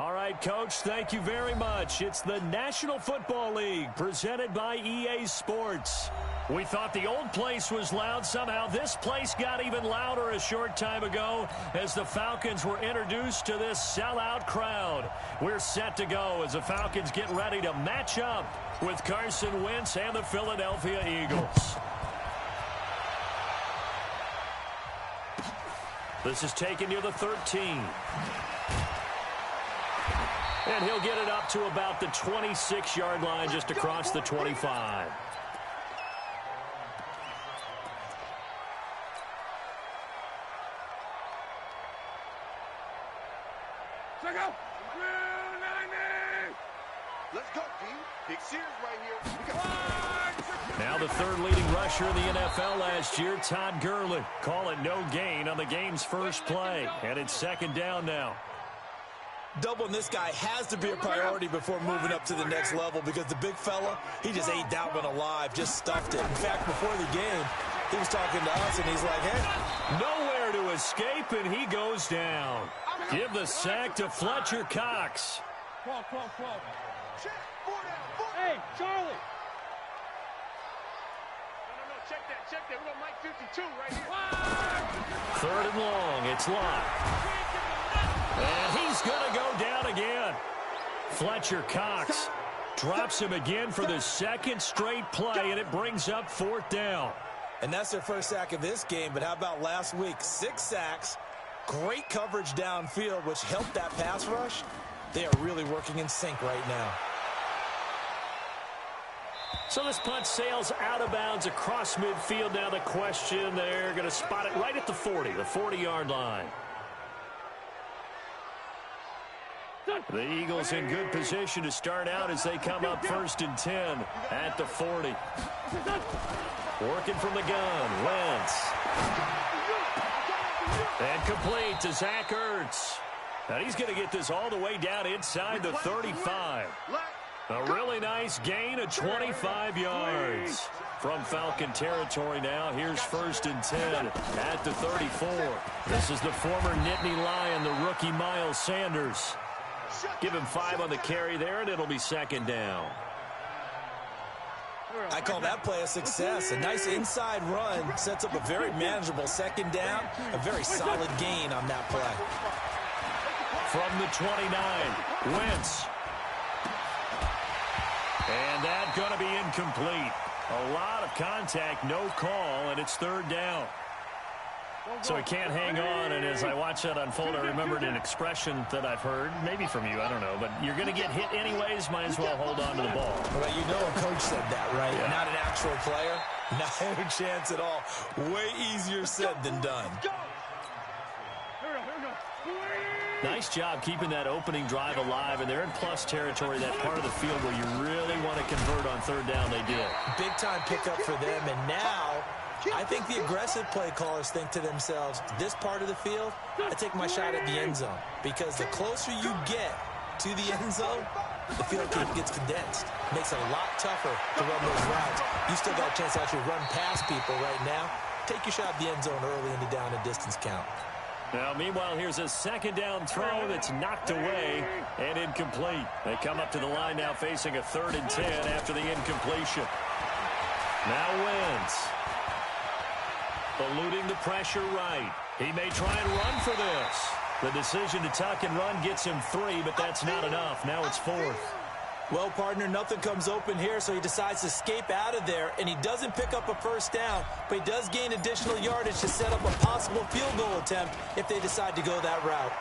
All right, Coach, thank you very much. It's the National Football League presented by EA Sports. We thought the old place was loud. Somehow this place got even louder a short time ago as the Falcons were introduced to this sellout crowd. We're set to go as the Falcons get ready to match up with Carson Wentz and the Philadelphia Eagles. This is taken near the 13. And he'll get it up to about the 26-yard line just across the 25. Let's go, team. Big Sears right here. Now the third leading rusher in the NFL last year, Todd Gurley. Call it no gain on the game's first play. And it's second down now. Doubling this guy has to be a priority before moving up to the next level because the big fella, he just ate that one alive, just stuffed it. In fact, before the game, he was talking to us, and he's like, hey. Nowhere to escape, and he goes down. Give the sack to Fletcher Cox. Hey, Charlie. No, check that. We're going to Mike 52 right here. Third and long, it's locked. And he's going to go down again. Fletcher Cox drops him again for the second straight play, and it brings up fourth down. And that's their first sack of this game, but how about last week? 6 sacks, great coverage downfield, which helped that pass rush. They are really working in sync right now. So this punt sails out of bounds across midfield. Now the question, they're going to spot it right at the 40, the 40-yard line. The Eagles in good position to start out as they come up 1st and 10 at the 40. Working from the gun, Wentz. And complete to Zach Ertz. And he's going to get this all the way down inside the 35. A really nice gain of 25 yards. From Falcon territory now, here's 1st and 10 at the 34. This is the former Nittany Lion, the rookie Miles Sanders. Give him 5 on the carry there, and it'll be second down. I call that play a success. A nice inside run sets up a very manageable second down. A very solid gain on that play. From the 29, Wentz. And that's going to be incomplete. A lot of contact, no call, and it's third down. So he can't hang on, and as I watch that unfold, I remembered an expression that I've heard, maybe from you, I don't know, but you're going to get hit anyways, might as well hold on to the ball. Well, you know a coach said that, right? Yeah. Not an actual player. Not a chance at all. Way easier said than done. Nice job keeping that opening drive alive, and they're in plus territory, that part of the field where you really want to convert on third down. They did. Big-time pickup for them, and now I think the aggressive play callers think to themselves, this part of the field, I take my shot at the end zone. Because the closer you get to the end zone, the field gets condensed. Makes it a lot tougher to run those routes. You still got a chance to actually run past people right now. Take your shot at the end zone early in the down and distance count. Now, meanwhile, here's a second down throw that's knocked away and incomplete. They come up to the line now facing a 3rd and 10 after the incompletion. Now Wentz. Eluding the pressure right. He may try and run for this. The decision to tuck and run gets him 3, but that's not enough. Now it's 4th. Well, partner, nothing comes open here, so he decides to escape out of there, and he doesn't pick up a first down, but he does gain additional yardage to set up a possible field goal attempt if they decide to go that route.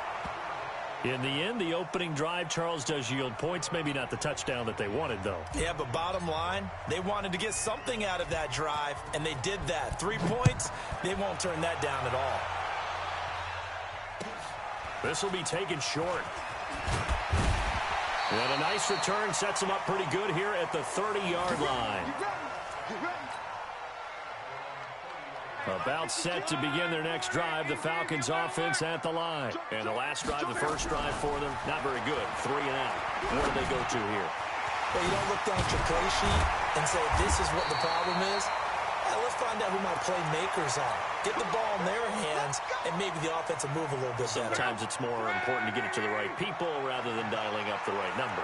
In the end, the opening drive, Charles, does yield points. Maybe not the touchdown that they wanted, though. Yeah, but bottom line, they wanted to get something out of that drive, and they did that. 3 points, they won't turn that down at all. This will be taken short. And a nice return sets them up pretty good here at the 30-yard line. About set to begin their next drive, the Falcons offense at the line. And the last drive, the first drive for them, not very good. 3 and out. Where do they go to here? Well, you don't look down at your play sheet and say, this is what the problem is. Eagles find out who my playmakers are. Get the ball in their hands, and maybe the offense will move a little bit better. Sometimes it's more important to get it to the right people rather than dialing up the right number.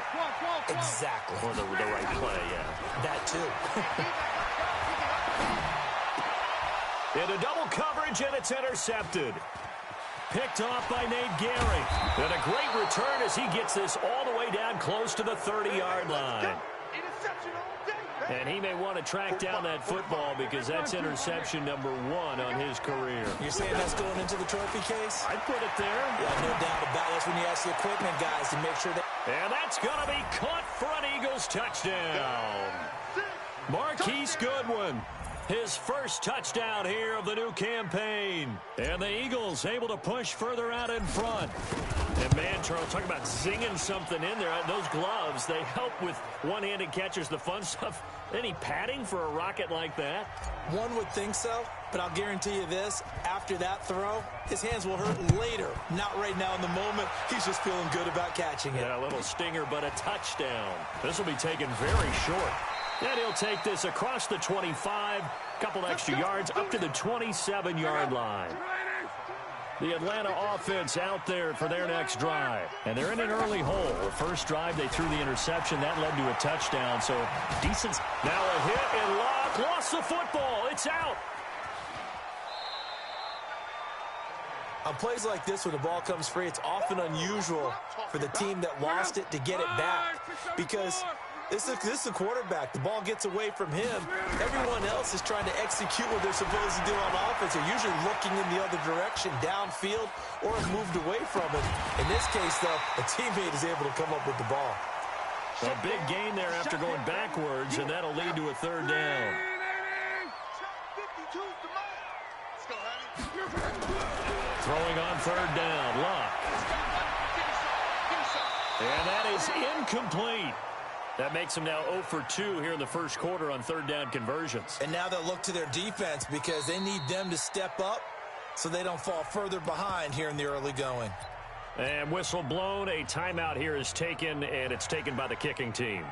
Exactly. Or the right play, yeah. That too. Into double coverage, and it's intercepted. Picked off by Nate Gehring. And a great return as he gets this all the way down close to the 30-yard line. And he may want to track down that football because that's interception number 1 on his career. You're saying that's going into the trophy case? I'd put it there. Yeah, no doubt about it. That's when you ask the equipment guys to make sure that... And that's going to be caught for an Eagles touchdown. Marquise Goodwin. His first touchdown here of the new campaign. And the Eagles able to push further out in front. And man, Charles, talk about zinging something in there. Those gloves, they help with one-handed catches, the fun stuff. Any padding for a rocket like that? One would think so, but I'll guarantee you this. After that throw, his hands will hurt later. Not right now in the moment. He's just feeling good about catching it. Yeah, a little stinger, but a touchdown. This will be taken very short. And he'll take this across the 25, couple extra yards, up to the 27-yard line. The Atlanta offense out there for their next drive. And they're in an early hole. The first drive, they threw the interception. That led to a touchdown. So, decent. Now a hit and Locke lost the football. It's out. On plays like this, when the ball comes free, it's often unusual for the team that lost it to get it back. Because this is a quarterback. The ball gets away from him. Everyone else is trying to execute what they're supposed to do on offense. They're usually looking in the other direction, downfield, or have moved away from it. In this case, though, a teammate is able to come up with the ball. A big gain there after going backwards, and that'll lead to a third down. Throwing on third down, Locke. And that is incomplete. That makes them now 0 for 2 here in the first quarter on third down conversions. And now they'll look to their defense because they need them to step up so they don't fall further behind here in the early going. And whistle blown. A timeout here is taken, and it's taken by the kicking team.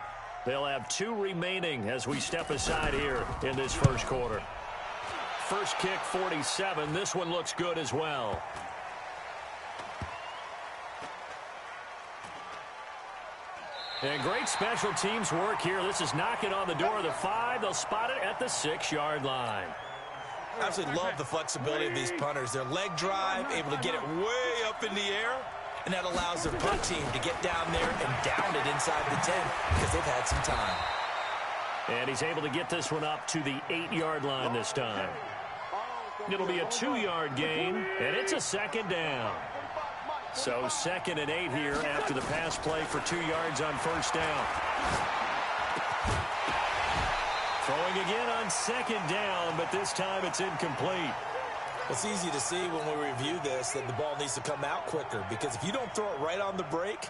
They'll have 2 remaining as we step aside here in this first quarter. First kick, 47. This one looks good as well. And great special teams work here. This is knocking on the door of the 5. They'll spot it at the 6-yard line. I absolutely love the flexibility of these punters. Their leg drive, able to get it way up in the air, and that allows their punt team to get down there and down it inside the 10 because they've had some time. And he's able to get this one up to the 8-yard line this time. It'll be a 2-yard gain, and it's a second down. So 2nd and 8 here after the pass play for 2 yards on first down. Throwing again on second down, but this time it's incomplete. It's easy to see when we review this that the ball needs to come out quicker because if you don't throw it right on the break,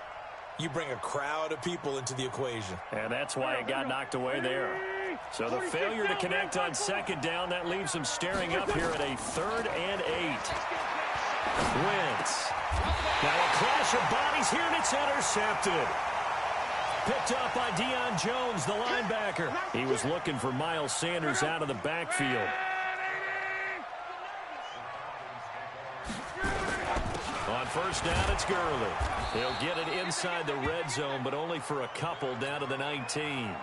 you bring a crowd of people into the equation. And that's why it got knocked away there. So the failure to connect on second down, that leaves them staring up here at a 3rd and 8. Wentz. Now a clash of bodies here, and it's intercepted. Picked up by Deion Jones, the linebacker. He was looking for Miles Sanders out of the backfield. On first down, it's Gurley. He'll get it inside the red zone, but only for a couple down to the 19.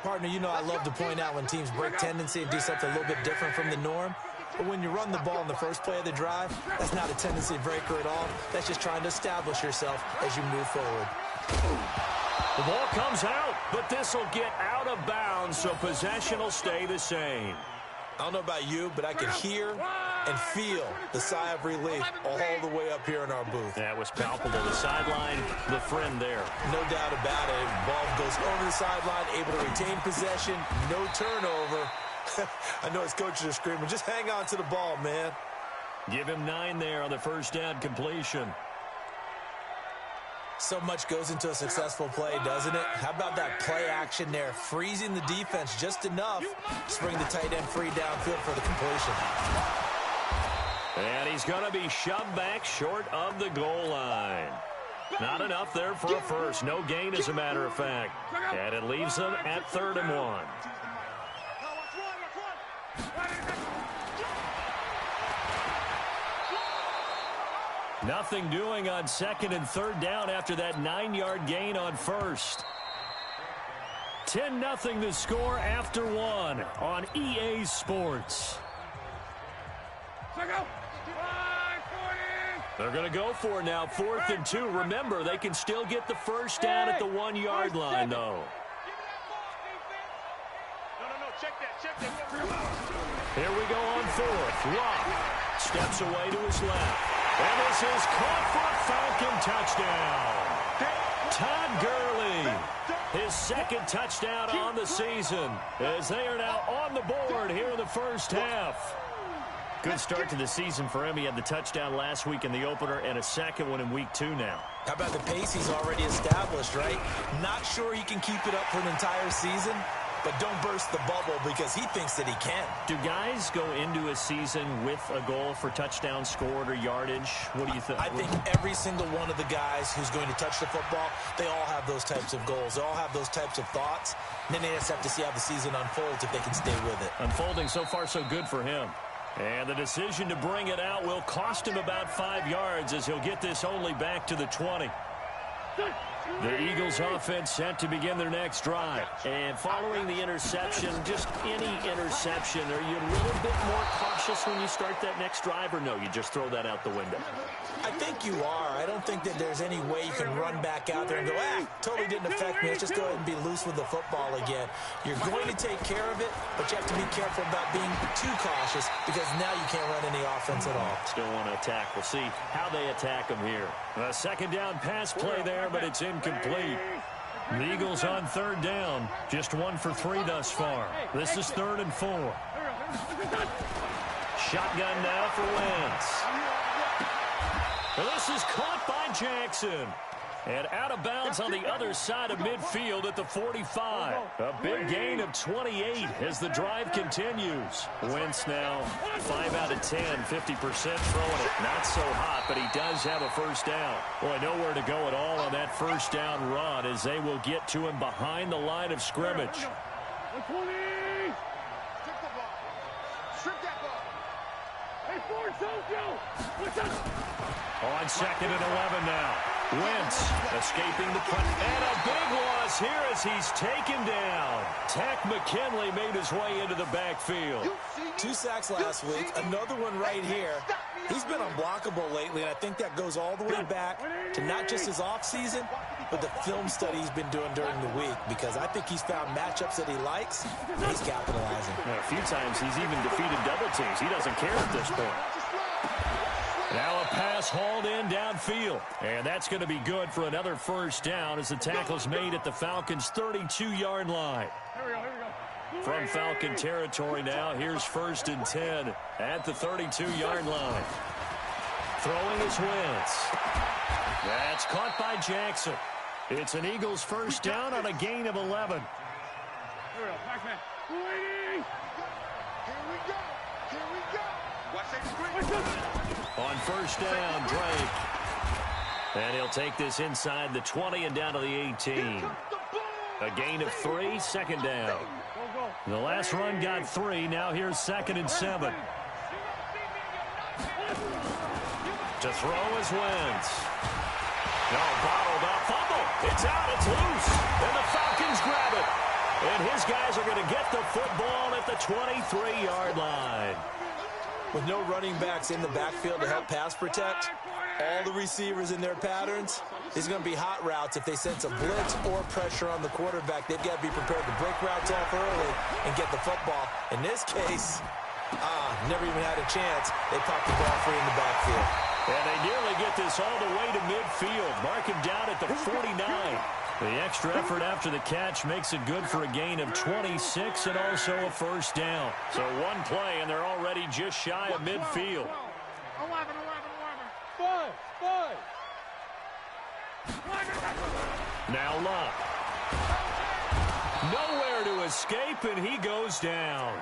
Partner, you know I love to point out when teams break tendency and do something a little bit different from the norm. But when you run the ball in the first play of the drive, that's not a tendency breaker at all. That's just trying to establish yourself as you move forward. The ball comes out, but this will get out of bounds, so possession will stay the same. I don't know about you, but I could hear and feel the sigh of relief all the way up here in our booth. That was palpable. The sideline, the friend there. No doubt about it. Ball goes over the sideline, able to retain possession, no turnover. I know his coaches are screaming, just hang on to the ball, man. Give him 9 there on the first down completion. So much goes into a successful play, doesn't it? How about that play action there, freezing the defense just enough to bring the tight end free downfield for the completion. And he's going to be shoved back short of the goal line. Not enough there for a first. No gain, as a matter of fact. And it leaves them at 3rd and 1. Nothing doing on second and third down after that 9-yard gain on first. 10-0 the score after one on EA Sports. They're going to go for it now, 4th and 2. Remember, they can still get the first down at the 1-yard line, though. Check that. Here we go on 4th. Locke steps away to his left. And this is caught for a Falcon touchdown. Todd Gurley, his second touchdown on the season, as they are now on the board here in the first half. Good start to the season for him. He had the touchdown last week in the opener and a second one in week 2 now. How about the pace he's already established, right? Not sure he can keep it up for an entire season, but don't burst the bubble because he thinks that he can. Do guys go into a season with a goal for touchdown scored or yardage? What do you think? I think every single one of the guys who's going to touch the football, they all have those types of goals. They all have those types of thoughts. And then they just have to see how the season unfolds if they can stay with it. Unfolding so far so good for him. And the decision to bring it out will cost him about 5 yards as he'll get this only back to the 20. The Eagles offense set to begin their next drive. And following the interception, just any interception, are you a little bit more cautious when you start that next drive, or no, you just throw that out the window? I think you are. I don't think that there's any way you can run back out there and go, totally didn't affect me. Let's just go ahead and be loose with the football again. You're going to take care of it, but you have to be careful about being too cautious because now you can't run any offense at all. Still want to attack. We'll see how they attack them here. A second down pass play there, but it's incomplete. The Eagles on third down. Just 1 for 3 thus far. This is 3rd and 4. Shotgun now for Wentz. This is caught by Jackson. And out of bounds on the other side of midfield at the 45. A big gain of 28 as the drive continues. Wentz now 5 out of 10, 50% throwing it. Not so hot, but he does have a first down. Boy, nowhere to go at all on that first down run as they will get to him behind the line of scrimmage. On 2nd and 11 now. Wentz escaping the punt. And a big loss here as he's taken down. Tack McKinley made his way into the backfield. 2 sacks last week. Another one right here. He's been unblockable lately, and I think that goes all the way back to not just his offseason, but the film study he's been doing during the week, because I think he's found matchups that he likes, and he's capitalizing. A few times he's even defeated double teams. He doesn't care at this point. Now a pass hauled in downfield. And that's going to be good for another first down as the tackle's made at the Falcons' 32-yard line. From Falcon territory now, here's 1st and 10 at the 32-yard line. Throwing is Wentz. That's caught by Jackson. It's an Eagles first down on a gain of 11. On first down, Drake. And he'll take this inside the 20 and down to the 18. A gain of 3, 2nd down. The last run got 3. Now here's 2nd and 7. To throw is Wentz. No, bottled up. Fumble. It's out. It's loose. And the Falcons grab it. And his guys are going to get the football at the 23-yard line. With no running backs in the backfield to help pass protect, all the receivers in their patterns, these are going to be hot routes. If they sense a blitz or pressure on the quarterback, they've got to be prepared to break routes off early and get the football. In this case, never even had a chance. They popped the ball free in the backfield. And they nearly get this all the way to midfield. Mark him down at the 49. The extra effort after the catch makes it good for a gain of 26 and also a first down. So one play, and they're already just shy of midfield. 5. Now Locke. Nowhere to escape, and he goes down.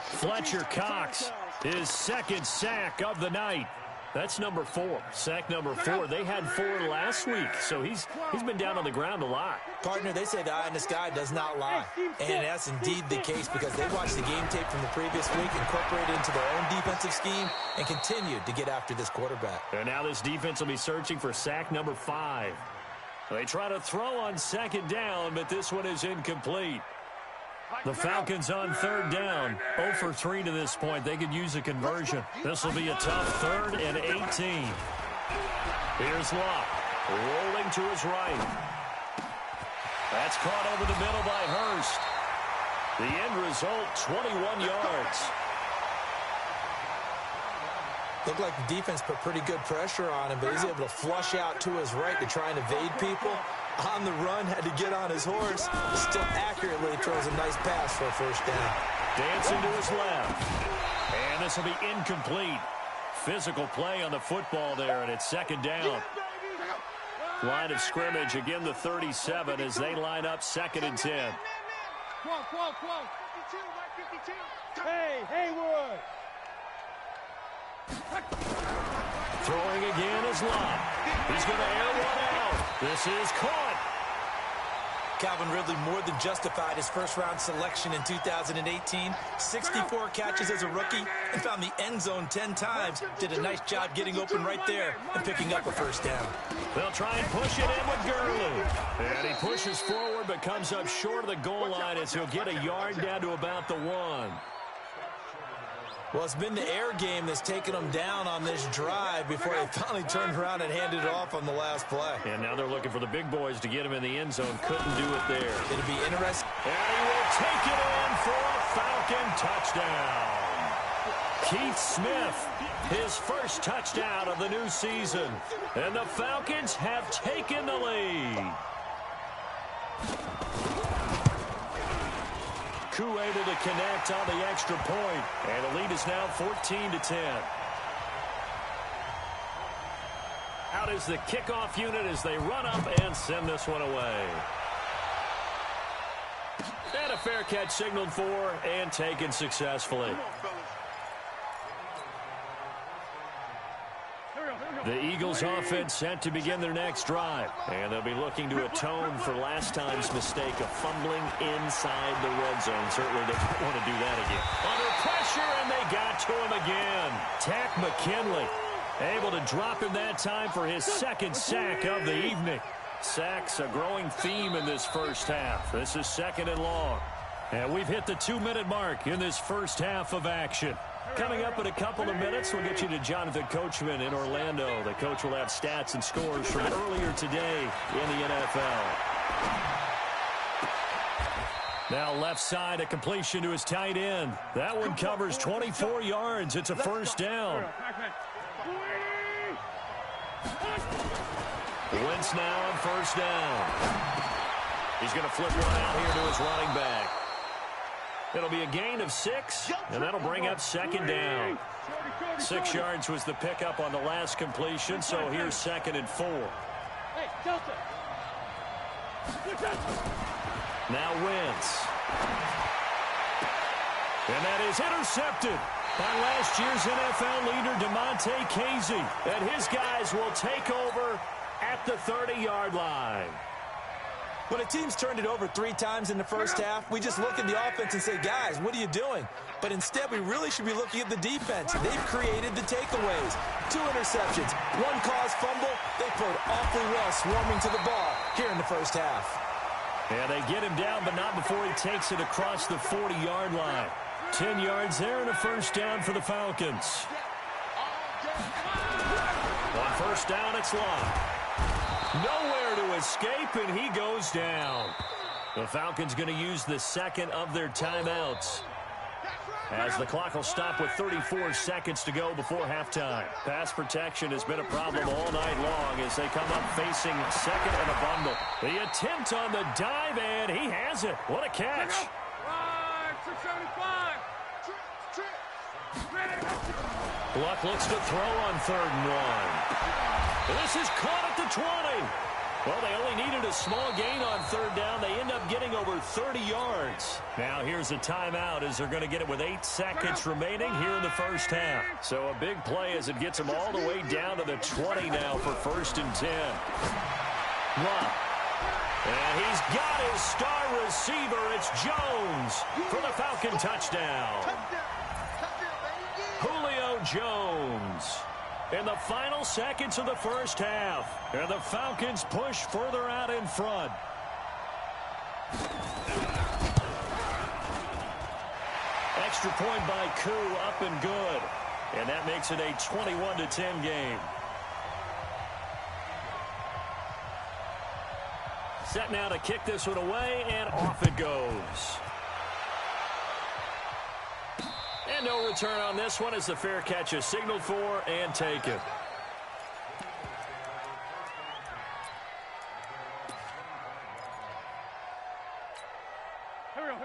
Fletcher Cox, his 2nd sack of the night. That's number 4. Sack number 4. They had 4 last week, so he's been down on the ground a lot. Partner, they say the eye in the sky does not lie. And that's indeed the case because they watched the game tape from the previous week, incorporated into their own defensive scheme, and continued to get after this quarterback. And now this defense will be searching for sack number 5. They try to throw on second down, but this one is incomplete. The Falcons on third down, 0 for 3 to this point. They could use a conversion. This will be a tough 3rd and 18. Here's Locke, rolling to his right. That's caught over the middle by Hurst. The end result, 21 yards. Looked like the defense put pretty good pressure on him, but he's able to flush out to his right to try and evade people. On the run, had to get on his horse. Still accurately throws a nice pass for a first down. Dancing to his left. And this will be incomplete. Physical play on the football there, and it's second down. Line of scrimmage, again the 37 as they line up 2nd and 10. Hey, Haywood! Throwing again is Locke. He's going to air one out. This is caught. Calvin Ridley more than justified his first-round selection in 2018. 64 catches as a rookie and found the end zone 10 times. Did a nice job getting open right there and picking up a first down. They'll try and push it in with Gurley. And he pushes forward but comes up short of the goal line as he'll get a yard down to about the 1. Well, it's been the air game that's taken them down on this drive before they finally turned around and handed it off on the last play. And now they're looking for the big boys to get him in the end zone. Couldn't do it there. It'll be interesting. And he will take it in for a Falcon touchdown. Keith Smith, his first touchdown of the new season. And the Falcons have taken the lead. Koo able to connect on the extra point, and the lead is now 14-10. Out is the kickoff unit as they run up and send this one away. And a fair catch signaled for and taken successfully. The Eagles offense set to begin their next drive. And they'll be looking to atone for last time's mistake of fumbling inside the red zone. Certainly they don't want to do that again. Under pressure, and they got to him again. Tack McKinley able to drop him that time for his 2nd sack of the evening. Sacks a growing theme in this first half. This is 2nd and long. And we've hit the 2-minute mark in this first half of action. Coming up in a couple of minutes, we'll get you to Jonathan Coachman in Orlando. The coach will have stats and scores from earlier today in the NFL. Now left side, a completion to his tight end. That one covers 24 yards. It's a first down. Wentz now on first down. He's going to flip one out here to his running back. It'll be a gain of 6, and that'll bring up 2nd down. 6 yards was the pickup on the last completion, so here's 2nd and 4. Now Wentz. And that is intercepted by last year's NFL leader, DeMonte Casey. And his guys will take over at the 30-yard line. When a team's turned it over 3 times in the first half, we just look at the offense and say, guys, what are you doing? But instead, we really should be looking at the defense. They've created the takeaways. 2 interceptions, 1 caused fumble. They played awfully well swarming to the ball here in the first half. And they get him down, but not before he takes it across the 40-yard line. 10 yards there and a first down for the Falcons. On first down, it's Locke. Nowhere to escape, and he goes down. The Falcons going to use the 2nd of their timeouts, as the clock will stop with 34 seconds to go before halftime. Pass protection has been a problem all night long as they come up facing 2nd and a bundle. The attempt on the dive, and he has it. What a catch. 675. Luck looks to throw on 3rd and 1. This is caught at the 20. Well, they only needed a small gain on 3rd down. They end up getting a over 30 yards. Now here's a timeout as they're going to get it with 8 seconds remaining here in the first half. So a big play as it gets them all the way down to the 20 now for 1st and 10. Luck. And he's got his star receiver. It's Jones for the Falcon touchdown. Julio Jones in the final seconds of the first half. And the Falcons push further out in front. Extra point by Koo, up and good. And that makes it a 21-10 game. Set now to kick this one away, and off it goes. And no return on this one as the fair catch is signaled for and taken.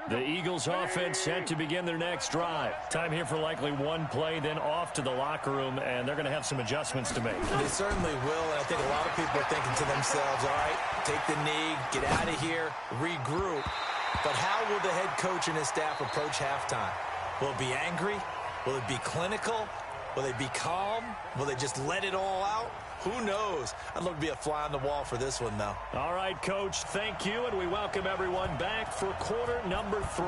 The Eagles offense set to begin their next drive. Time here for likely one play, then off to the locker room, and they're going to have some adjustments to make. They certainly will, and I think a lot of people are thinking to themselves, all right, take the knee, get out of here, regroup. But how will the head coach and his staff approach halftime? Will it be angry? Will it be clinical? Will they be calm? Will they just let it all out? Who knows? I'd love to be a fly on the wall for this one, though. All right, Coach, thank you, and we welcome everyone back for quarter number 3.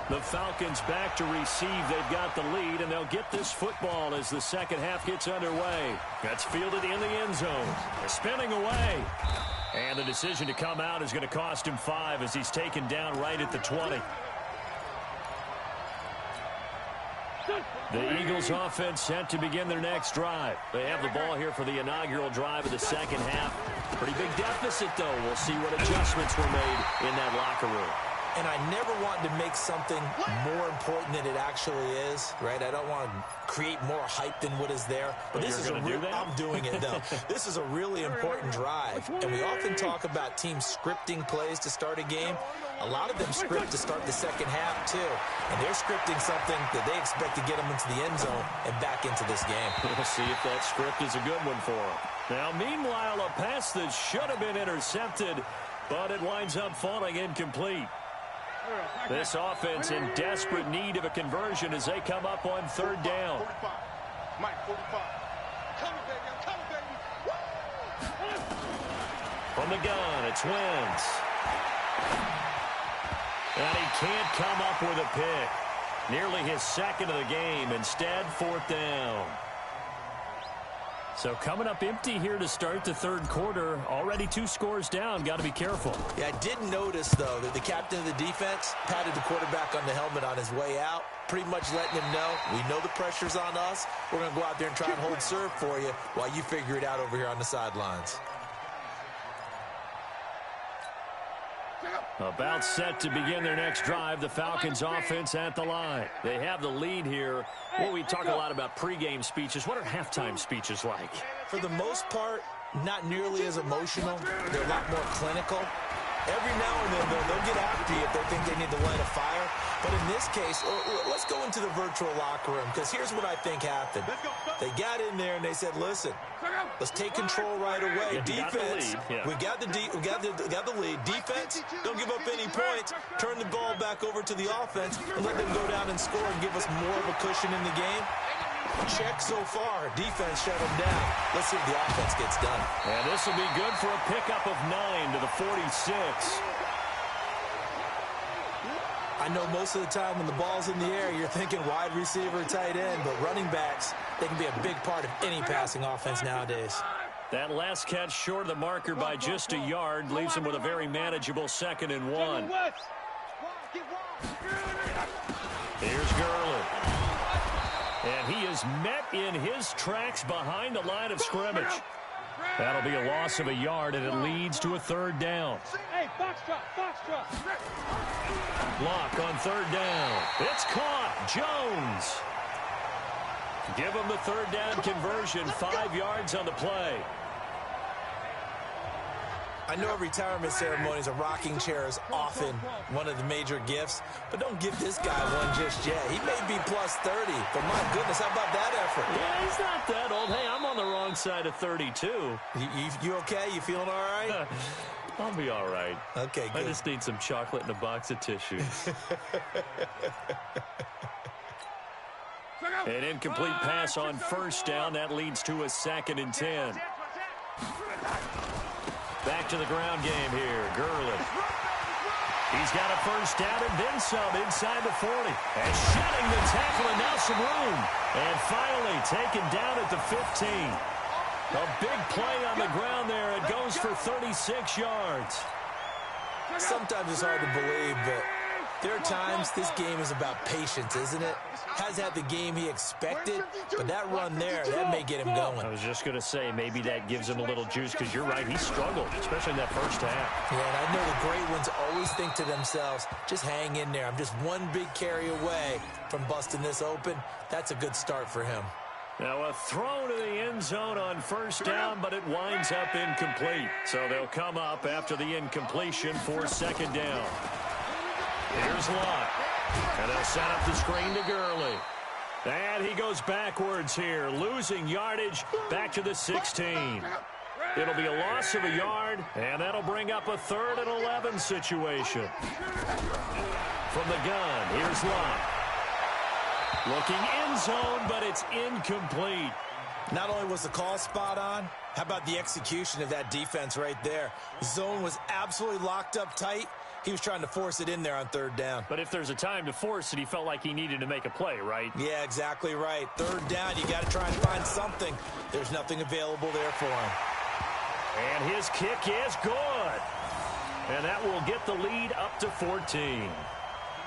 The Falcons back to receive. They've got the lead, and they'll get this football as the second half gets underway. That's fielded in the end zone. They're spinning away. And the decision to come out is going to cost him 5 as he's taken down right at the 20. The Eagles offense set to begin their next drive. They have the ball here for the inaugural drive of the second half. Pretty big deficit, though. We'll see what adjustments were made in that locker room. And I never want to make something more important than it actually is, right? I don't want to create more hype than what is there. But this is I'm doing it, though. This is a really important drive. And we often talk about teams scripting plays to start a game. A lot of them script to start the second half, too. And they're scripting something that they expect to get them into the end zone and back into this game. We'll see if that script is a good one for them. Now, meanwhile, a pass that should have been intercepted, but it winds up falling incomplete. This offense in desperate need of a conversion as they come up on 3rd down. From the gun, it's Wentz. And he can't come up with a pick. Nearly his second of the game. Instead, 4th down. So coming up empty here to start the 3rd quarter. Already 2 scores down. Got to be careful. Yeah, I did notice, though, that the captain of the defense patted the quarterback on the helmet on his way out, pretty much letting him know, we know the pressure's on us. We're going to go out there and try and hold serve for you while you figure it out over here on the sidelines. About set to begin their next drive. The Falcons offense at the line. They have the lead here. Well, we talk a lot about pregame speeches. What are halftime speeches like? For the most part, not nearly as emotional. They're a lot more clinical. Every now and then, they'll get after you if they think they need to light a fire. But in this case, let's go into the virtual locker room, because here's what I think happened. They got in there and they said, listen, let's take control right away. Defense, we got the lead. Defense, don't give up any points. Turn the ball back over to the offense and let them go down and score and give us more of a cushion in the game. Check so far. Defense shut them down. Let's see if the offense gets done. And this will be good for a pickup of 9 to the 46. I know most of the time when the ball's in the air, you're thinking wide receiver, tight end, but running backs, they can be a big part of any passing offense nowadays. That last catch short of the marker by just a yard leaves him with a very manageable 2nd and 1. Here's Gurley. And he is met in his tracks behind the line of scrimmage. That'll be a loss of a yard, and it leads to a 3rd down. Hey, box drop. Lock on 3rd down. It's caught. Jones. Give him the 3rd down conversion. 5 yards on the play. I know retirement ceremonies, a rocking chair is often one of the major gifts, but don't give this guy one just yet. He may be plus 30, but my goodness, how about that effort? Yeah, he's not that old. Hey, I'm on the wrong side of 32. You okay? You feeling all right? I'll be all right. Okay, good. I just need some chocolate and a box of tissues. An incomplete pass on first down. That leads to a 2nd and 10. Back to the ground game here. Gurley. He's got a first down and then some inside the 40. And shedding the tackle and now some room. And finally taken down at the 15. A big play on the ground there. It goes for 36 yards. Sometimes it's hard to believe, but there are times this game is about patience, isn't it? Has had the game he expected, but that run there, that may get him going. I was just going to say, maybe that gives him a little juice, because you're right, he struggled, especially in that first half. Yeah, and I know the great ones always think to themselves, just hang in there. I'm just one big carry away from busting this open. That's a good start for him. Now a throw to the end zone on first down, but it winds up incomplete. So they'll come up after the incompletion for 2nd down. Here's Lott. And they'll set up the screen to Gurley. And he goes backwards here, losing yardage back to the 16. It'll be a loss of a yard, and that'll bring up a 3rd and 11 situation. From the gun, here's Lott. Looking end zone, but it's incomplete. Not only was the call spot on, how about the execution of that defense right there? The zone was absolutely locked up tight. He was trying to force it in there on 3rd down. But if there's a time to force it, he felt like he needed to make a play, right? Yeah, exactly right. 3rd down, you got to try and find something. There's nothing available there for him. And his kick is good. And that will get the lead up to 14.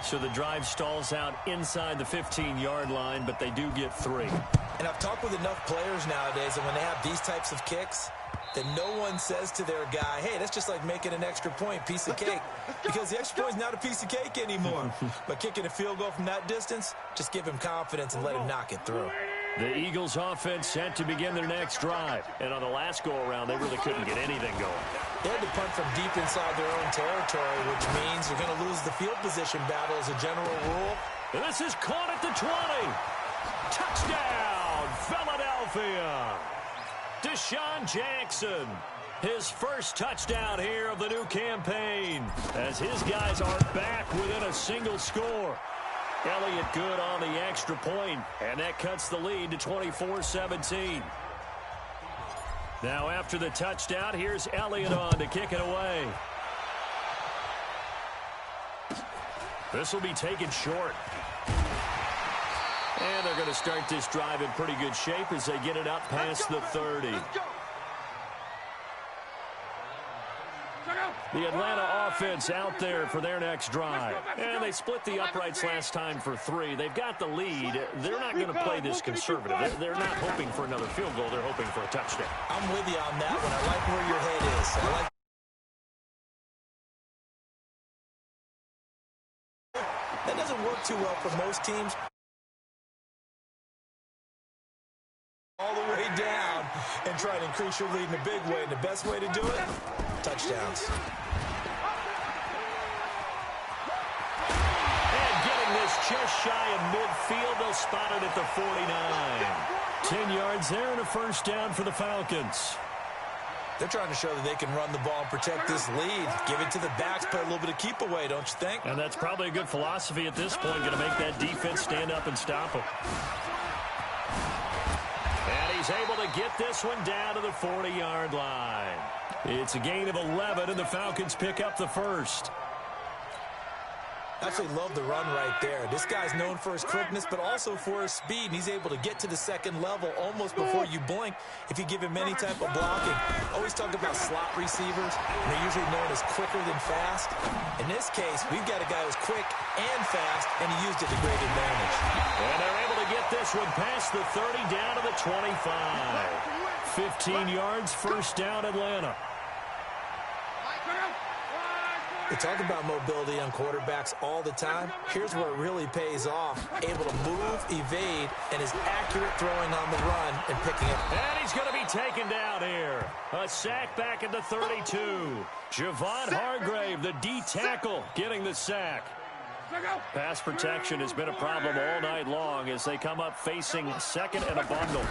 So the drive stalls out inside the 15-yard line, but they do get 3. And I've talked with enough players nowadays, and when they have these types of kicks, that no one says to their guy, hey, that's just like making an extra point, piece of cake. Because the extra point is not a piece of cake anymore. But kicking a field goal from that distance, just give him confidence and let him knock it through. The Eagles offense set to begin their next drive. And on the last go-around, they really couldn't get anything going. They had to punt from deep inside their own territory, which means you're going to lose the field position battle as a general rule. And this is caught at the 20. Touchdown, Philadelphia. Deshaun Jackson, his first touchdown here of the new campaign, as his guys are back within a single score. Elliott good on the extra point, and that cuts the lead to 24-17. Now after the touchdown, here's Elliott on to kick it away. This will be taken short. And they're going to start this drive in pretty good shape as they get it up past the 30. The Atlanta offense out there for their next drive. And they split the uprights last time for 3. They've got the lead. They're not going to play this conservative. They're not hoping for another field goal. They're hoping for a touchdown. I'm with you on that one. I like where your head is. I like that doesn't work too well for most teams. All the way down and try to increase your lead in a big way. And the best way to do it, touchdowns. And getting this just shy of midfield, they'll spot it at the 49. 10 yards there and a first down for the Falcons. They're trying to show that they can run the ball and protect this lead. Give it to the backs, play a little bit of keep away, don't you think? And that's probably a good philosophy at this point, going to make that defense stand up and stop them. And he's able to get this one down to the 40-yard line. It's a gain of 11, and the Falcons pick up the first. I actually love the run right there. This guy's known for his quickness, but also for his speed, and he's able to get to the second level almost before you blink if you give him any type of blocking. Always talk about slot receivers, and they're usually known as quicker than fast. In this case, we've got a guy who's quick and fast, and he used it to great advantage. And they're able to get this one past the 30 down to the 25. 15 yards, first down, Atlanta. We talk about mobility on quarterbacks all the time. Here's where it really pays off. Able to move, evade, and is accurate throwing on the run and picking it. And he's going to be taken down here. A sack back at the 32. Javon Hargrave, the D tackle, getting the sack. Pass protection has been a problem all night long as they come up facing second and a bundle.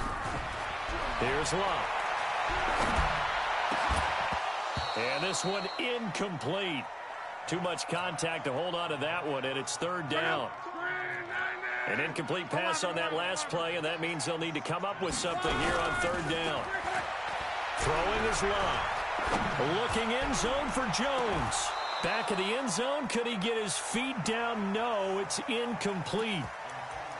Here's Lott. And this one incomplete. Too much contact to hold on to that one, and it's third down. An incomplete pass on that last play, and that means they'll need to come up with something here on third down. Throwing is Love. Looking end zone for Jones. Back of the end zone. Could he get his feet down? No, it's incomplete.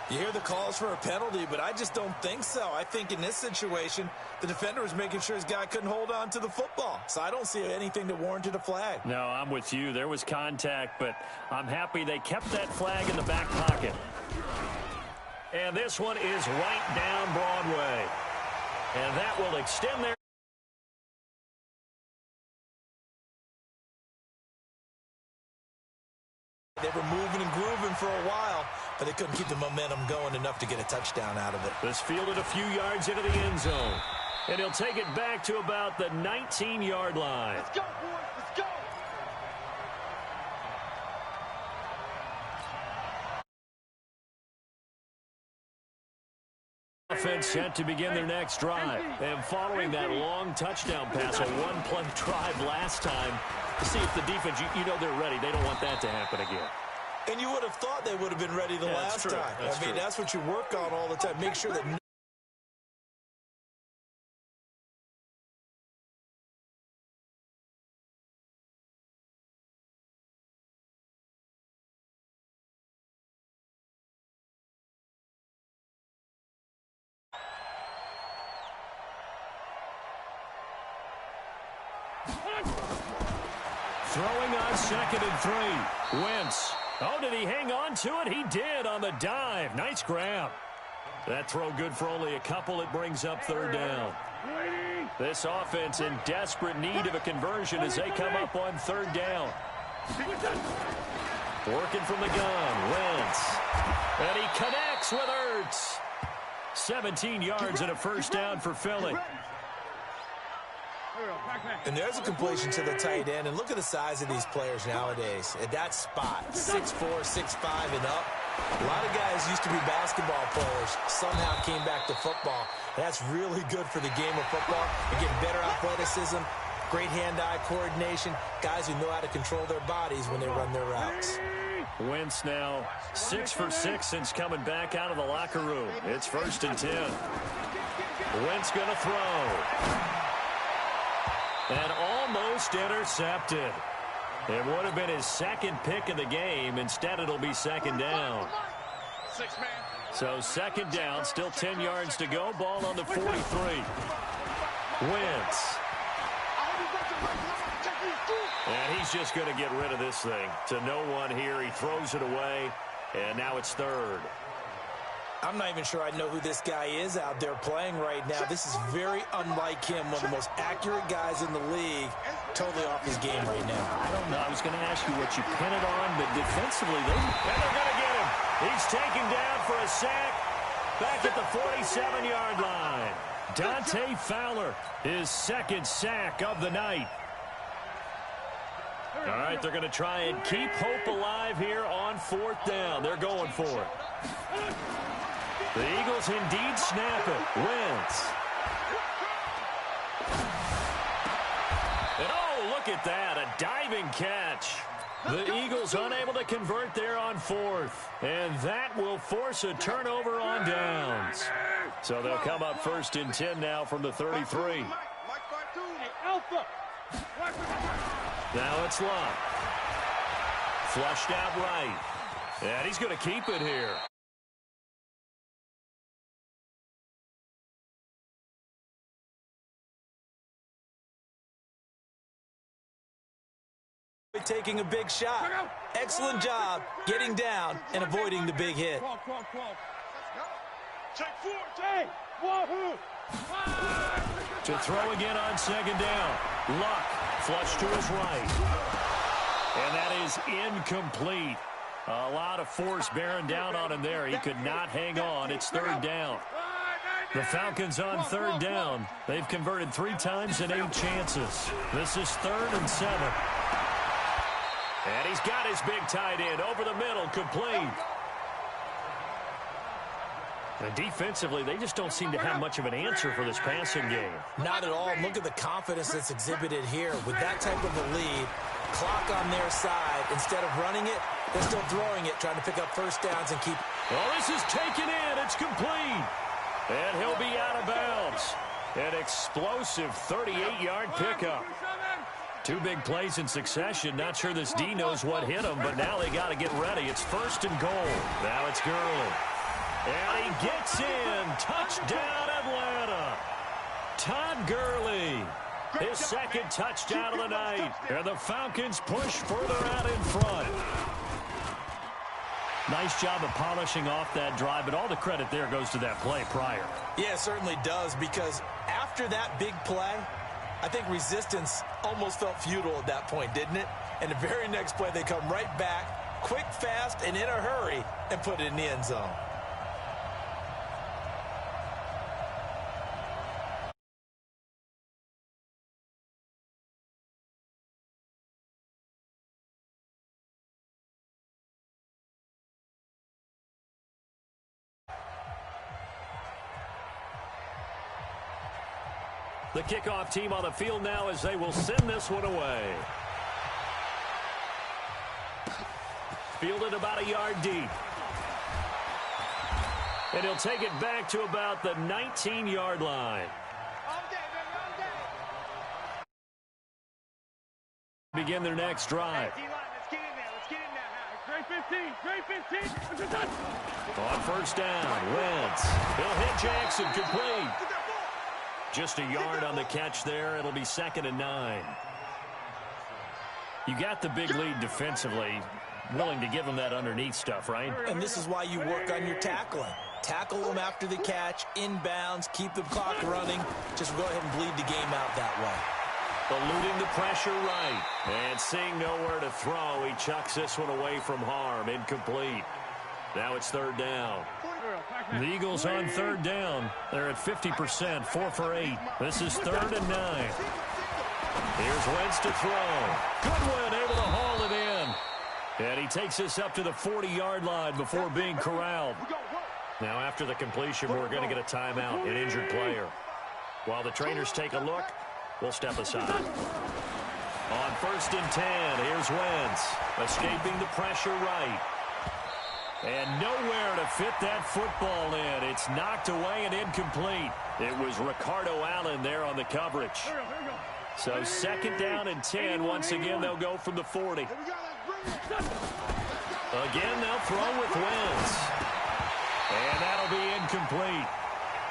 You hear the calls for a penalty, but I just don't think so. I think in this situation, the defender was making sure his guy couldn't hold on to the football. So I don't see anything that warranted a flag. No, I'm with you. There was contact, but I'm happy they kept that flag in the back pocket. And this one is right down Broadway. And that will extend their... They were moving and grooving for a while, but they couldn't keep the momentum going enough to get a touchdown out of it. This fielded a few yards into the end zone. And he'll take it back to about the 19-yard line. Let's go, boys. Let's go. Offense set to begin their next drive. And following that long touchdown pass, a one-play drive last time, to see if the defense, you know they're ready. They don't want that to happen again. And you would have thought they would have been ready the last time. I mean, that's what you work on all the time. Make sure that... Throwing on 2nd and 3. Wentz. Oh, did he hang on to it? He did on the dive. Nice grab. That throw good for only a couple. It brings up third down. This offense in desperate need of a conversion as they come up on third down. Working from the gun. Wentz. And he connects with Ertz. 17 yards and a first down for Philly. And there's a completion to the tight end. And look at the size of these players nowadays. At that spot, 6'4", 6'5", and up. A lot of guys used to be basketball players, somehow came back to football. That's really good for the game of football. You're getting better athleticism, great hand-eye coordination, guys who know how to control their bodies when they run their routes. Wentz now 6 for 6 since coming back out of the locker room. It's 1st and 10. Wentz going to throw. And almost intercepted. It would have been his second pick of the game. Instead, it'll be second down. So second down, still 10 yards to go. Ball on the 43. Wentz. And he's just going to get rid of this thing. To no one here. He throws it away. And now it's third. I'm not even sure I know who this guy is out there playing right now. This is very unlike him, one of the most accurate guys in the league. Totally off his game right now. I don't know. I was going to ask you what you pin it on, but defensively, they're going to get him. He's taken down for a sack back at the 47-yard line. Dante Fowler, his second sack of the night. All right, they're going to try and keep hope alive here on 4th down. They're going for it. The Eagles indeed snap it. Wentz. And oh, look at that, a diving catch. The Eagles unable to convert there on 4th. And that will force a turnover on downs. So they'll come up 1st and 10 now from the 33. Now it's Love. Flushed out right. And he's going to keep it here. Taking a big shot. Excellent job getting down and avoiding the big hit. To throw again on 2nd down. Luck flush to his right. And that is incomplete. A lot of force bearing down on him there. He could not hang on. It's 3rd down. The Falcons on 3rd down. They've converted 3 times in 8 chances. This is 3rd and 7. And he's got his big tight end over the middle, complete. And defensively, they just don't seem to have much of an answer for this passing game. Not at all. Look at the confidence that's exhibited here. With that type of a lead, clock on their side, instead of running it, they're still throwing it, trying to pick up first downs and keep. Well, this is taken in. It's complete. And he'll be out of bounds. An explosive 38-yard pickup. Two big plays in succession. Not sure this D knows what hit him, but now they got to get ready. It's 1st and goal. Now it's Gurley. And he gets in. Touchdown, Atlanta. Todd Gurley. His second touchdown of the night. And the Falcons push further out in front. Nice job of polishing off that drive, but all the credit there goes to that play prior. Yeah, it certainly does, because after that big play, I think resistance almost felt futile at that point, didn't it? And the very next play, they come right back, quick, fast, and in a hurry, and put it in the end zone. The kickoff team on the field now as they will send this one away. Fielded about a yard deep. And he'll take it back to about the 19-yard line. Begin their next drive. On first down, Wentz. He'll hit Jackson, complete. Just a yard on the catch there. It'll be 2nd and 9. You got the big lead defensively. Willing to give them that underneath stuff, right? And this is why you work on your tackling. Tackle them after the catch, inbounds, keep the clock running. Just go ahead and bleed the game out that way. Eluding the pressure right. And seeing nowhere to throw, he chucks this one away from harm. Incomplete. Now it's 3rd down. The Eagles on 3rd down. They're at 50%, 4 for 8. This is 3rd and 9. Here's Wentz to throw. Goodwin able to haul it in. And he takes this up to the 40-yard line before being corralled. Now after the completion, we're going to get a timeout, an injured player. While the trainers take a look, we'll step aside. On 1st and 10, here's Wentz. Escaping the pressure right. And nowhere to fit that football in. It's knocked away and incomplete. It was Ricardo Allen there on the coverage. So 2nd down and 10. Once again, they'll go from the 40. Again, they'll throw with Wentz. And that'll be incomplete.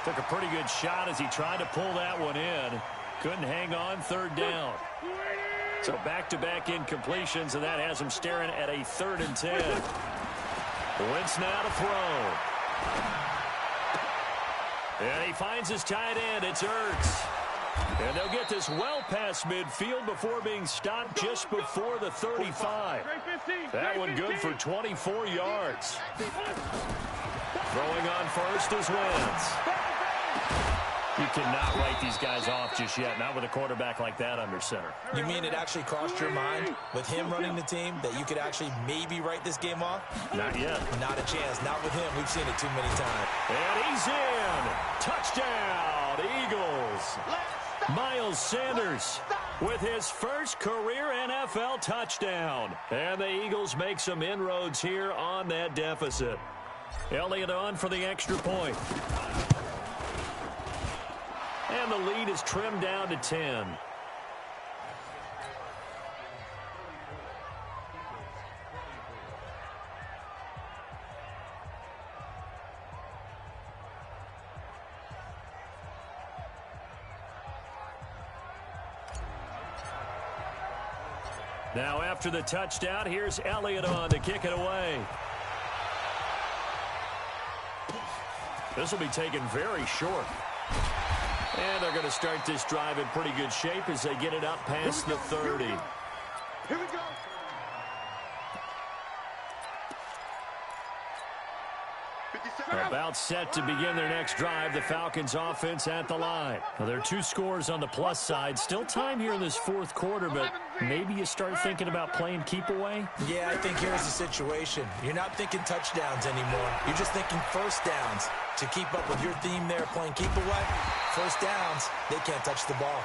Took a pretty good shot as he tried to pull that one in. Couldn't hang on, 3rd down. So back-to-back incompletions, and that has him staring at a 3rd and 10. Wentz now to throw. And he finds his tight end. It's Ertz. And they'll get this well past midfield before being stopped just before the 35. That one good for 24 yards. Throwing on first is Wentz. You cannot write these guys off just yet, not with a quarterback like that under center. You mean it actually crossed your mind with him running the team that you could actually maybe write this game off? Not yet. Not a chance. Not with him. We've seen it too many times. And he's in. Touchdown, Eagles. Miles Sanders with his first career NFL touchdown. And the Eagles make some inroads here on that deficit. Elliott on for the extra point. And the lead is trimmed down to 10. Now after the touchdown, here's Elliott on to kick it away. This will be taken very short. And they're going to start this drive in pretty good shape as they get it up past the 30. Here we go. About set to begin their next drive. The Falcons offense at the line. Well, there are 2 scores on the plus side. Still time here in this 4th quarter, but maybe you start thinking about playing keep away? Yeah, I think here's the situation. You're not thinking touchdowns anymore. You're just thinking first downs. To keep up with your theme there, playing keep away, first downs, they can't touch the ball.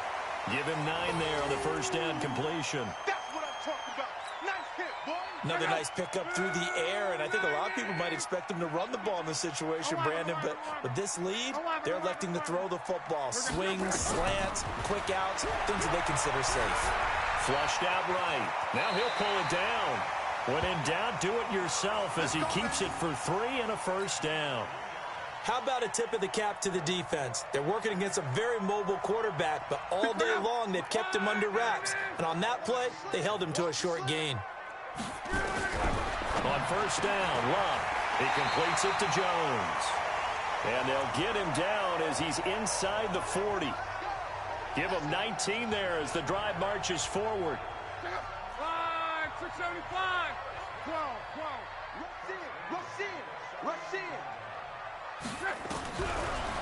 Give him 9 there on the first down completion. That's what I'm talking about. Nice hit, boy. Another nice pickup through the air, and I think a lot of people might expect them to run the ball in this situation, Brandon, but with this lead, they're electing to throw the football. Swings, slants, quick outs, things that they consider safe. Flushed out right. Now he'll pull it down. When in doubt, do it yourself as he keeps it for 3 and a first down. How about a tip of the cap to the defense? They're working against a very mobile quarterback, but all day long they've kept him under wraps. And on that play, they held him to a short gain. On first down, Love. He completes it to Jones. And they'll get him down as he's inside the 40. Give him 19 there as the drive marches forward. 675. 12. Rush in.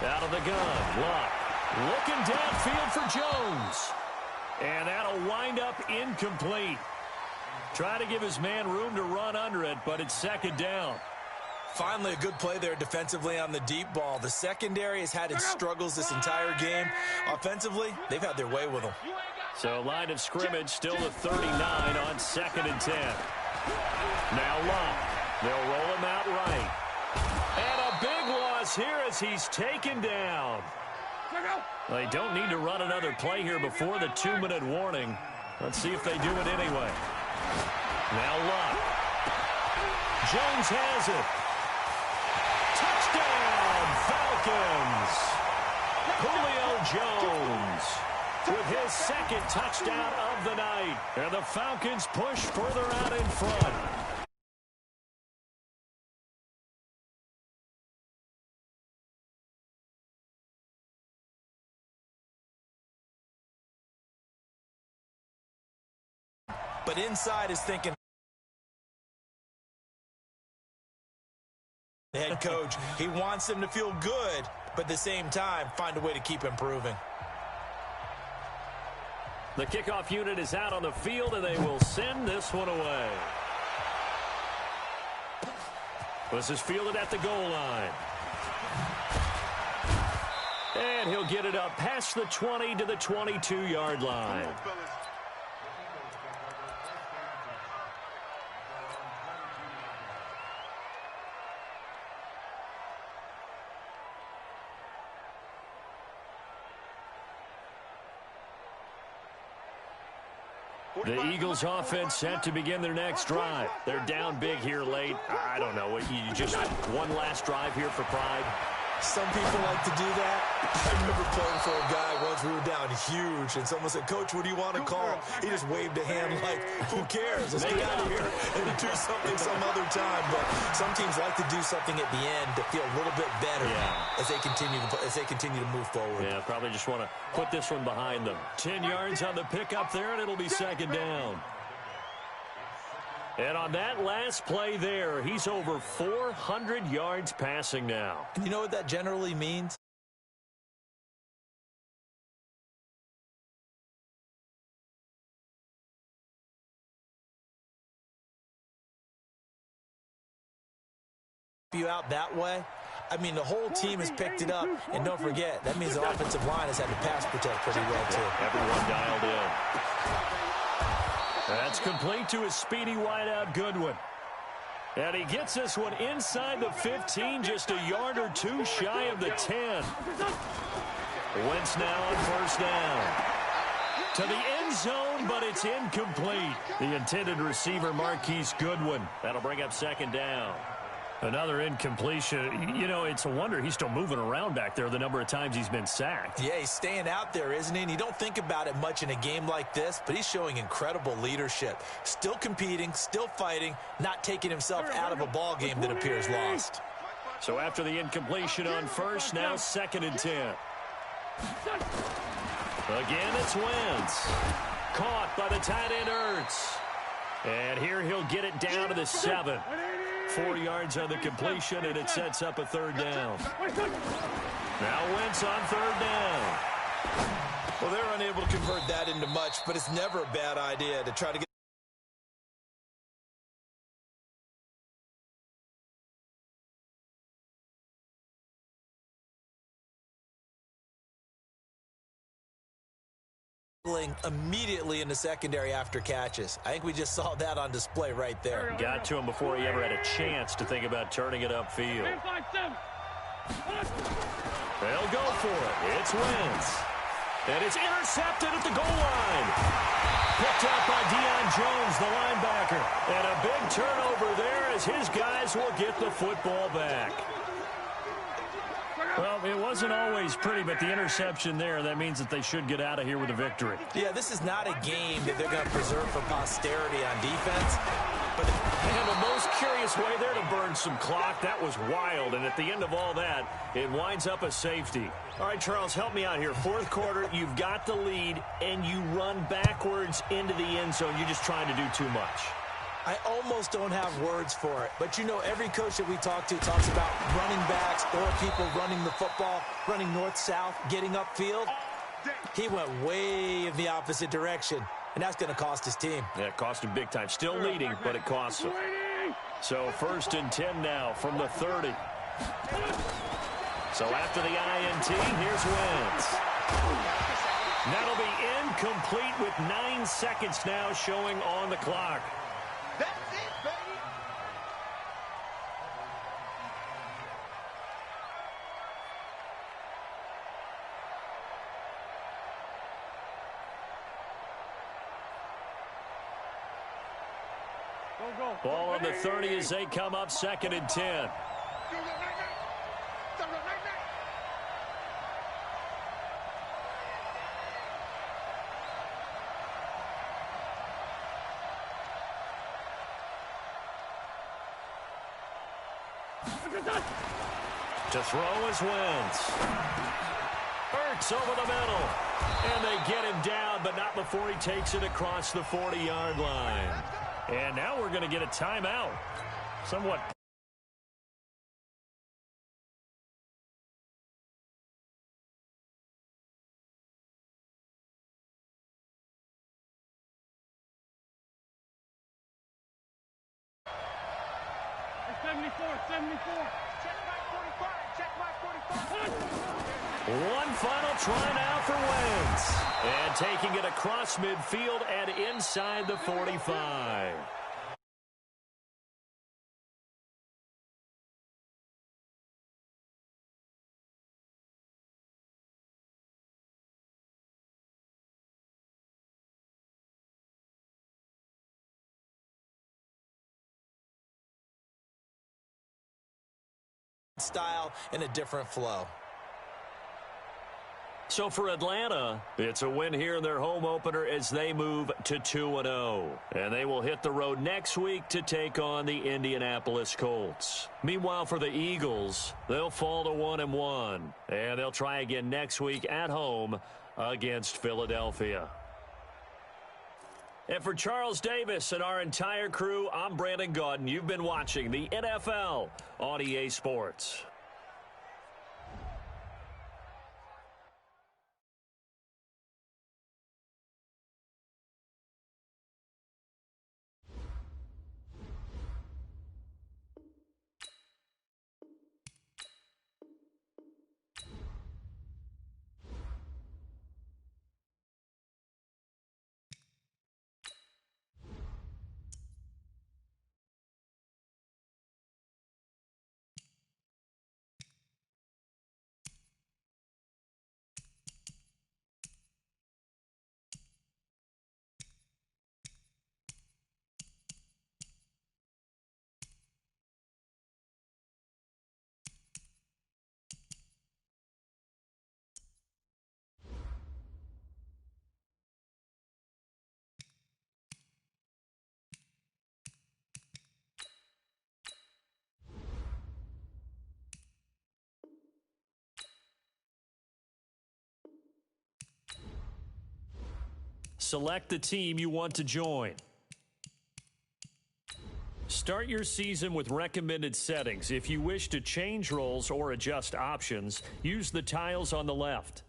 Out of the gun, Luck. Looking downfield for Jones. And that'll wind up incomplete. Try to give his man room to run under it, but it's second down. Finally, a good play there defensively on the deep ball. The secondary has had its struggles this entire game. Offensively, they've had their way with them. So line of scrimmage still to 39 on 2nd and 10. Now Luck. They'll roll him out right. And a big loss here as he's taken down. They don't need to run another play here before the 2-minute warning. Let's see if they do it anyway. Now Luck. Jones has it. Touchdown, Falcons. Julio Jones with his second touchdown of the night. And the Falcons push further out in front. But inside is thinking, the head coach, he wants them to feel good, but at the same time, find a way to keep improving. The kickoff unit is out on the field, and they will send this one away. This is fielded at the goal line. And he'll get it up past the 20 to the 22-yard line. The Eagles offense set to begin their next drive. They're down big here late. I don't know. You just one last drive here for pride. Some people like to do that. I remember playing for a guy once. We were down huge, and someone said, "Coach, what do you want to call?" He just waved a hand like, "Who cares? Let's get out of here and do something some other time." But some teams like to do something at the end to feel a little bit better as they continue to move forward. Yeah, probably just want to put this one behind them. 10 yards on the pickup there, and it'll be second down. And on that last play there, he's over 400 yards passing now. You know what that generally means? You out that way. I mean, the whole team has picked it up, and don't forget, that means the offensive line has had to pass protect pretty well, too. Everyone dialed in. That's complete to his speedy wideout Goodwin. And he gets this one inside the 15, just a yard or two shy of the 10. Wentz now on first down. To the end zone, but it's incomplete. The intended receiver, Marquise Goodwin. That'll bring up second down. Another incompletion. You know, it's a wonder he's still moving around back there the number of times he's been sacked. Yeah, he's staying out there, isn't he? And you don't think about it much in a game like this, but he's showing incredible leadership. Still competing, still fighting, not taking himself out of a ball game that appears lost. So after the incompletion on first, now second and 10. Again, it's Wentz. Caught by the tight end Ertz. And here he'll get it down to the 7. 4 yards on the completion, and it sets up a third down. Now Wentz on third down. Well, they're unable to convert that into much, but it's never a bad idea to try to get immediately in the secondary after catches. I think we just saw that on display right there. Got to him before he ever had a chance to think about turning it upfield. They'll go for it. It's Wentz. And it's intercepted at the goal line. Picked up by Deion Jones, the linebacker. And a big turnover there as his guys will get the football back. Well, it wasn't always pretty, but the interception there, that means that they should get out of here with a victory. Yeah, this is not a game that they're going to preserve for posterity on defense. But and the most curious way there to burn some clock, that was wild. And at the end of all that, it winds up a safety. All right, Charles, help me out here. Fourth quarter, you've got the lead, and you run backwards into the end zone. You're just trying to do too much. I almost don't have words for it. But, you know, every coach that we talk to talks about running backs or people running the football, running north-south, getting upfield. He went way in the opposite direction, and that's going to cost his team. Yeah, it cost him big time. Still leading, but it costs him. So 1st and 10 now from the 30. So after the INT, here's Wentz. That'll be incomplete with 9 seconds now showing on the clock. That's it, baby. Ball on the 30 as they come up 2nd and 10. To throw is Wentz. Ertz over the middle. And they get him down, but not before he takes it across the 40-yard line. And now we're going to get a timeout. Somewhat. One final try now for Wentz. And taking it across midfield and inside the 45. Style and a different flow. So for Atlanta, it's a win here in their home opener as they move to 2-0. And they will hit the road next week to take on the Indianapolis Colts. Meanwhile, for the Eagles, they'll fall to 1-1. And they'll try again next week at home against Philadelphia. And for Charles Davis and our entire crew, I'm Brandon Gaudin. You've been watching the NFL on EA Sports. Select the team you want to join. Start your season with recommended settings. If you wish to change roles or adjust options, use the tiles on the left.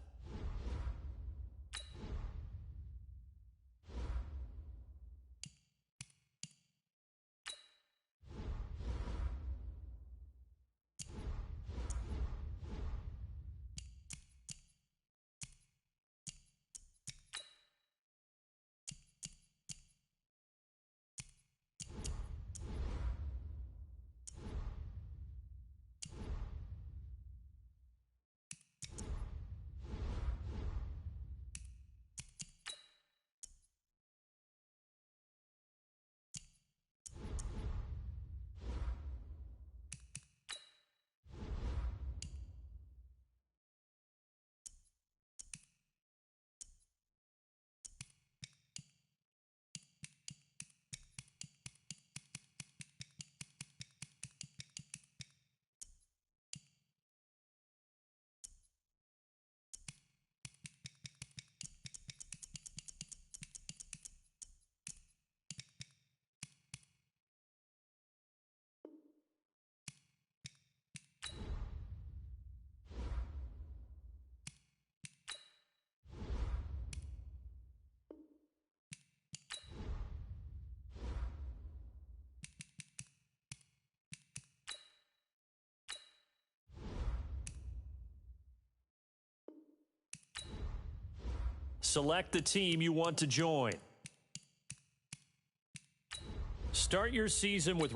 select the team you want to join. Start your season with